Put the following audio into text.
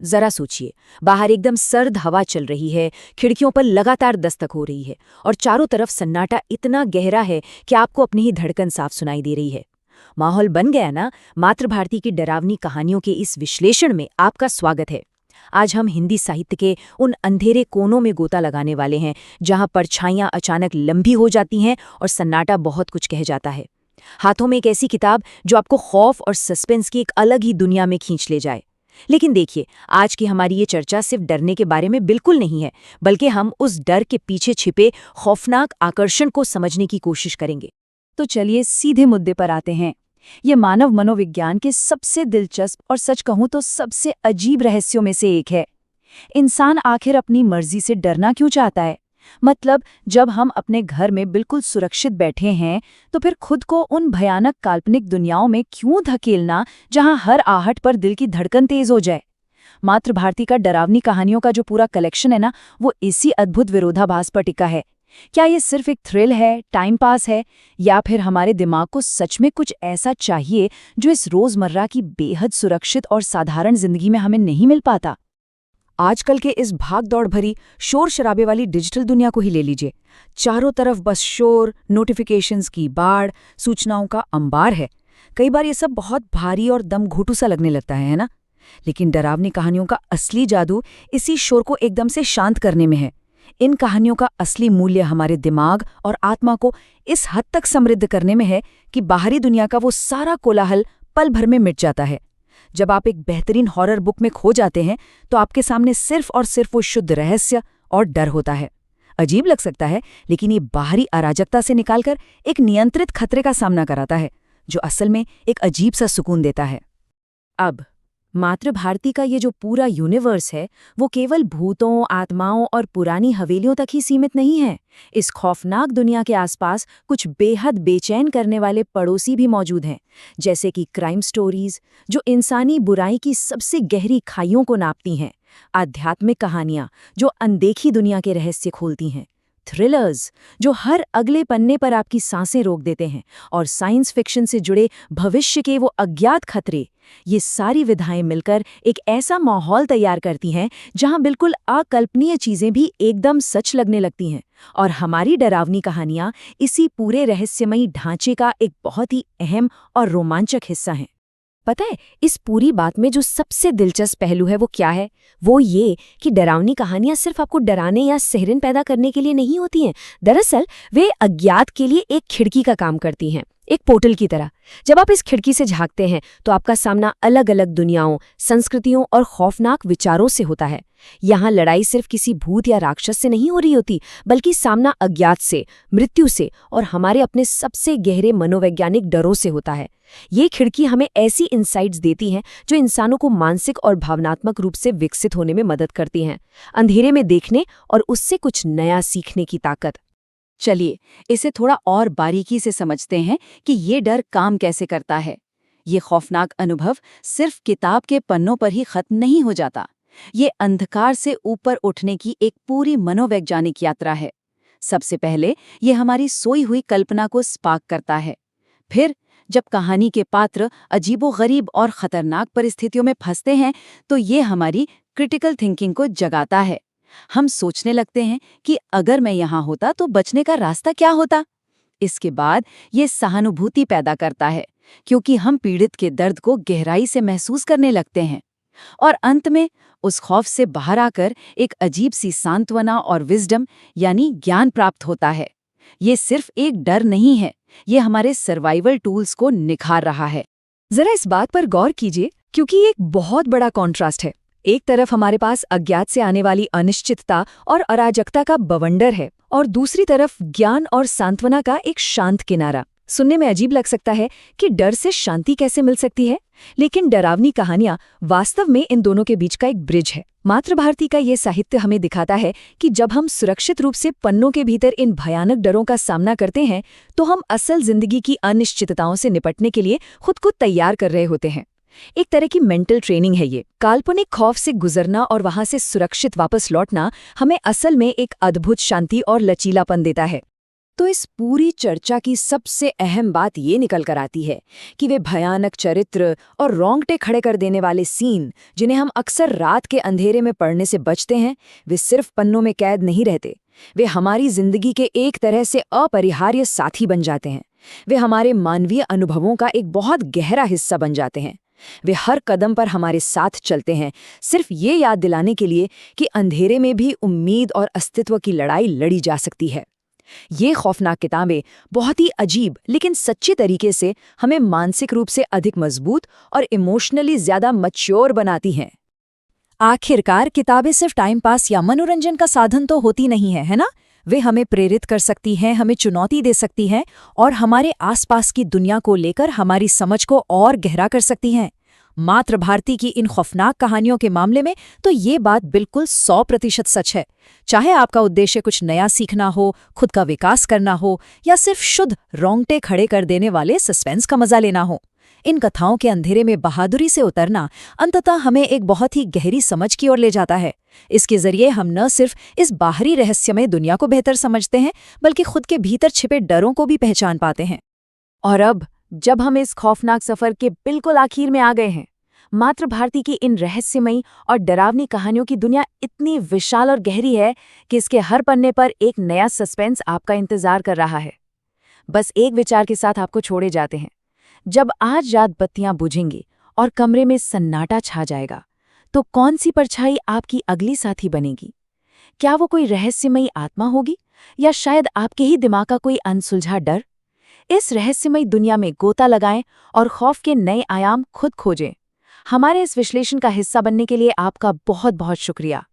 जरा सोचिए, बाहर एकदम सर्द हवा चल रही है, खिड़कियों पर लगातार दस्तक हो रही है और चारों तरफ सन्नाटा इतना गहरा है कि आपको अपनी ही धड़कन साफ सुनाई दे रही है। माहौल बन गया ना? मातृभारती की डरावनी कहानियों के इस विश्लेषण में आपका स्वागत है। आज हम हिंदी साहित्य के उन अंधेरे कोनों में गोता लगाने वाले हैं जहां परछाइयां अचानक लंबी हो जाती हैं और सन्नाटा बहुत कुछ कह जाता है। हाथों में एक ऐसी किताब जो आपको खौफ और सस्पेंस की एक अलग ही दुनिया में खींच ले जाए। लेकिन देखिए, आज की हमारी ये चर्चा सिर्फ डरने के बारे में बिल्कुल नहीं है, बल्कि हम उस डर के पीछे छिपे खौफनाक आकर्षण को समझने की कोशिश करेंगे। तो चलिए सीधे मुद्दे पर आते हैं। ये मानव मनोविज्ञान के सबसे दिलचस्प और सच कहूं तो सबसे अजीब रहस्यों में से एक है। इंसान आखिर अपनी मर्जी से डरना क्यों चाहता है? मतलब, जब हम अपने घर में बिल्कुल सुरक्षित बैठे हैं, तो फिर खुद को उन भयानक काल्पनिक दुनियाओं में क्यों धकेलना जहां हर आहट पर दिल की धड़कन तेज हो जाए? मातृभारती का डरावनी कहानियों का जो पूरा कलेक्शन है ना, वो इसी अद्भुत विरोधाभास पर टिका है। क्या ये सिर्फ एक थ्रिल है, टाइम पास है, या फिर हमारे दिमाग को सच में कुछ ऐसा चाहिए जो इस रोजमर्रा की बेहद सुरक्षित और साधारण जिंदगी में हमें नहीं मिल पाता? आजकल के इस भाग दौड़ भरी शोर शराबे वाली डिजिटल दुनिया को ही ले लीजिए। चारों तरफ बस शोर, नोटिफिकेशंस की बाढ़, सूचनाओं का अंबार है। कई बार ये सब बहुत भारी और दम घोटू सा लगने लगता है ना? लेकिन डरावनी कहानियों का असली जादू इसी शोर को एकदम से शांत करने में है। इन कहानियों का असली मूल्य हमारे दिमाग और आत्मा को इस हद तक समृद्ध करने में है कि बाहरी दुनिया का वो सारा कोलाहल पल भर में मिट जाता है। जब आप एक बेहतरीन हॉरर बुक में खो जाते हैं तो आपके सामने सिर्फ और सिर्फ वो शुद्ध रहस्य और डर होता है। अजीब लग सकता है, लेकिन ये बाहरी अराजकता से निकालकर एक नियंत्रित खतरे का सामना कराता है, जो असल में एक अजीब सा सुकून देता है। अब मातृभारती का ये जो पूरा यूनिवर्स है, वो केवल भूतों, आत्माओं और पुरानी हवेलियों तक ही सीमित नहीं है। इस खौफनाक दुनिया के आसपास कुछ बेहद बेचैन करने वाले पड़ोसी भी मौजूद हैं, जैसे कि क्राइम स्टोरीज जो इंसानी बुराई की सबसे गहरी खाइयों को नापती हैं, आध्यात्मिक कहानियां जो अनदेखी दुनिया के रहस्य खोलती हैं, थ्रिलर्स जो हर अगले पन्ने पर आपकी सांसें रोक देते हैं, और साइंस फिक्शन से जुड़े भविष्य के वो अज्ञात खतरे। ये सारी विधाएं मिलकर एक ऐसा माहौल तैयार करती हैं जहां बिल्कुल अकल्पनीय चीजें भी एकदम सच लगने लगती हैं। और हमारी डरावनी कहानियां इसी पूरे रहस्यमयी ढांचे का एक बहुत ही अहम और रोमांचक हिस्सा हैं। पता है, इस पूरी बात में जो सबसे दिलचस्प पहलू है वो क्या है? वो ये कि डरावनी कहानियां सिर्फ आपको डराने या सिहरन पैदा करने के लिए नहीं होती हैं। दरअसल वे अज्ञात के लिए एक खिड़की का काम करती हैं, एक पोर्टल की तरह। जब आप इस खिड़की से झांकते हैं तो आपका सामना अलग अलग दुनियाओं, संस्कृतियों और खौफनाक विचारों से होता है। यहाँ लड़ाई सिर्फ किसी भूत या राक्षस से नहीं हो रही होती, बल्कि सामना अज्ञात से, मृत्यु से और हमारे अपने सबसे गहरे मनोवैज्ञानिक डरों से होता है। ये खिड़की हमें ऐसी इंसाइट्स देती हैं जो इंसानों को मानसिक और भावनात्मक रूप से विकसित होने में मदद करती हैं, अंधेरे में देखने और उससे कुछ नया सीखने की ताकत। चलिए इसे थोड़ा और बारीकी से समझते हैं कि ये डर काम कैसे करता है। ये खौफनाक अनुभव सिर्फ किताब के पन्नों पर ही खत्म नहीं हो जाता। ये अंधकार से ऊपर उठने की एक पूरी मनोवैज्ञानिक यात्रा है। सबसे पहले ये हमारी सोई हुई कल्पना को स्पार्क करता है। फिर जब कहानी के पात्र अजीबोगरीब और खतरनाक परिस्थितियों में फंसते हैं तो ये हमारी क्रिटिकल थिंकिंग को जगाता है। हम सोचने लगते हैं कि अगर मैं यहाँ होता तो बचने का रास्ता क्या होता। इसके बाद ये सहानुभूति पैदा करता है, क्योंकि हम पीड़ित के दर्द को गहराई से महसूस करने लगते हैं। और अंत में उस खौफ से बाहर आकर एक अजीब सी सांत्वना और विजडम यानी ज्ञान प्राप्त होता है। ये सिर्फ एक डर नहीं है, ये हमारे सर्वाइवल टूल्स को निखार रहा है। जरा इस बात पर गौर कीजिए, क्योंकि ये एक बहुत बड़ा कॉन्ट्रास्ट है। एक तरफ हमारे पास अज्ञात से आने वाली अनिश्चितता और अराजकता का बवंडर है, और दूसरी तरफ ज्ञान और सांत्वना का एक शांत किनारा। सुनने में अजीब लग सकता है कि डर से शांति कैसे मिल सकती है, लेकिन डरावनी कहानियां वास्तव में इन दोनों के बीच का एक ब्रिज है। मातृभारती का ये साहित्य हमें दिखाता है कि जब हम सुरक्षित रूप से पन्नों के भीतर इन भयानक डरों का सामना करते हैं तो हम असल जिंदगी की अनिश्चितताओं से निपटने के लिए खुद को तैयार कर रहे होते हैं। एक तरह की मेंटल ट्रेनिंग है ये। काल्पनिक खौफ से गुजरना और वहां से सुरक्षित वापस लौटना हमें असल में एक अद्भुत शांति और लचीलापन देता है। तो इस पूरी चर्चा की सबसे अहम बात ये निकल कर आती है कि वे भयानक चरित्र और रोंगटे खड़े कर देने वाले सीन, जिन्हें हम अक्सर रात के अंधेरे में पढ़ने से बचते हैं, वे सिर्फ पन्नों में कैद नहीं रहते। वे हमारी जिंदगी के एक तरह से अपरिहार्य साथी बन जाते हैं। वे हमारे मानवीय अनुभवों का एक बहुत गहरा हिस्सा बन जाते हैं। वे हर कदम पर हमारे साथ चलते हैं, सिर्फ ये याद दिलाने के लिए कि अंधेरे में भी उम्मीद और अस्तित्व की लड़ाई लड़ी जा सकती है। ये खौफनाक किताबें बहुत ही अजीब लेकिन सच्चे तरीके से हमें मानसिक रूप से अधिक मजबूत और इमोशनली ज्यादा मैच्योर बनाती हैं। आखिरकार किताबें सिर्फ टाइम पास या मनोरंजन का साधन तो होती नहीं है ना? वे हमें प्रेरित कर सकती हैं, हमें चुनौती दे सकती हैं और हमारे आसपास की दुनिया को लेकर हमारी समझ को और गहरा कर सकती हैं। मातृभारती की इन खौफनाक कहानियों के मामले में तो ये बात बिल्कुल 100% सच है। चाहे आपका उद्देश्य कुछ नया सीखना हो, खुद का विकास करना हो या सिर्फ शुद्ध रोंगटे खड़े कर देने वाले सस्पेंस का मजा लेना हो, इन कथाओं के अंधेरे में बहादुरी से उतरना अंततः हमें एक बहुत ही गहरी समझ की ओर ले जाता है। इसके जरिए हम न सिर्फ इस बाहरी रहस्यमय दुनिया को बेहतर समझते हैं, बल्कि खुद के भीतर छिपे डरों को भी पहचान पाते हैं। और अब जब हम इस खौफनाक सफर के बिल्कुल आखिर में आ गए हैं, मातृभारती की इन रहस्यमयी और डरावनी कहानियों की दुनिया इतनी विशाल और गहरी है कि इसके हर पन्ने पर एक नया सस्पेंस आपका इंतजार कर रहा है। बस एक विचार के साथ आपको छोड़े जाते हैं। जब आज रात बत्तियां बुझेंगी और कमरे में सन्नाटा छा जाएगा, तो कौन सी परछाई आपकी अगली साथी बनेगी? क्या वो कोई रहस्यमयी आत्मा होगी या शायद आपके ही दिमाग का कोई अनसुलझा डर? इस रहस्यमयी दुनिया में गोता लगाएं और खौफ के नए आयाम खुद खोजें। हमारे इस विश्लेषण का हिस्सा बनने के लिए आपका बहुत बहुत शुक्रिया।